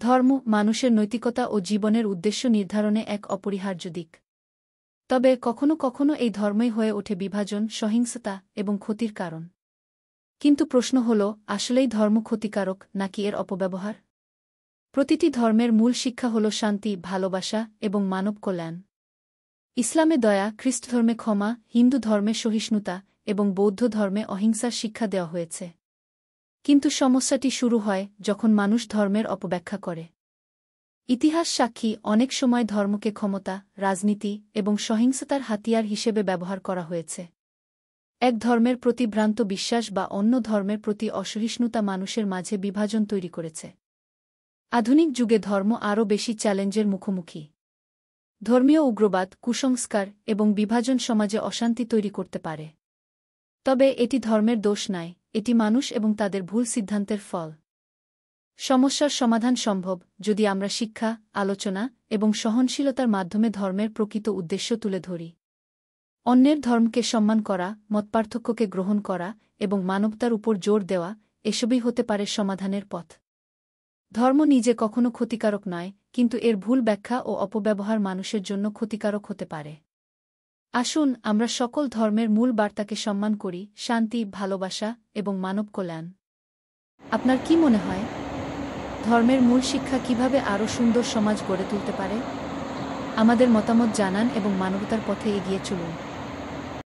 ধর্ম মানুষের নৈতিকতা ও জীবনের উদ্দেশ্য নির্ধারণে এক অপরিহার্য দিক। তবে কখনো কখনো এই ধর্মই হয়ে ওঠে বিভাজন, সহিংসতা এবং ক্ষতির কারণ। কিন্তু প্রশ্ন হল, আসলেই ধর্ম ক্ষতিকারক নাকি এর অপব্যবহার? প্রতিটি ধর্মের মূল শিক্ষা হল শান্তি, ভালোবাসা এবং মানব কল্যাণ। ইসলামে দয়া, খ্রিস্টধর্মে ক্ষমা, হিন্দু ধর্মে সহিষ্ণুতা এবং বৌদ্ধ ধর্মে অহিংসার শিক্ষা দেওয়া হয়েছে। কিন্তু সমস্যাটি শুরু হয় যখন মানুষ ধর্মের অপব্যাখ্যা করে। ইতিহাস সাক্ষী, অনেক সময় ধর্মকে ক্ষমতা, রাজনীতি এবং সহিংসতার হাতিয়ার হিসেবে ব্যবহার করা হয়েছে। এক ধর্মের প্রতি ভ্রান্ত বিশ্বাস বা অন্য ধর্মের প্রতি অসহিষ্ণুতা মানুষের মাঝে বিভাজন তৈরি করেছে। আধুনিক যুগে ধর্ম আরও বেশি চ্যালেঞ্জের মুখোমুখি। ধর্মীয় উগ্রবাদ, কুসংস্কার এবং বিভাজন সমাজে অশান্তি তৈরি করতে পারে। তবে এটি ধর্মের দোষ নয়, এটি মানুষ এবং তাদের ভুল সিদ্ধান্তের ফল। সমস্যার সমাধান সম্ভব যদি আমরা শিক্ষা, আলোচনা এবং সহনশীলতার মাধ্যমে ধর্মের প্রকৃত উদ্দেশ্য তুলে ধরি। অন্যের ধর্মকে সম্মান করা, মতপার্থক্যকে গ্রহণ করা এবং মানবতার উপর জোর দেওয়া, এসবই হতে পারে সমাধানের পথ। ধর্ম নিজে কখনো ক্ষতিকারক নয়, কিন্তু এর ভুল ব্যাখ্যা ও অপব্যবহার মানুষের জন্য ক্ষতিকারক হতে পারে। আসুন আমরা সকল ধর্মের মূল বার্তাকে সম্মান করি, শান্তি, ভালোবাসা এবং মানব কল্যাণ। আপনার কি মনে হয়, ধর্মের মূল শিক্ষা কিভাবে আরও সুন্দর সমাজ গড়ে তুলতে পারে? আমাদের মতামত জানান এবং মানবতার পথে এগিয়ে চলুন।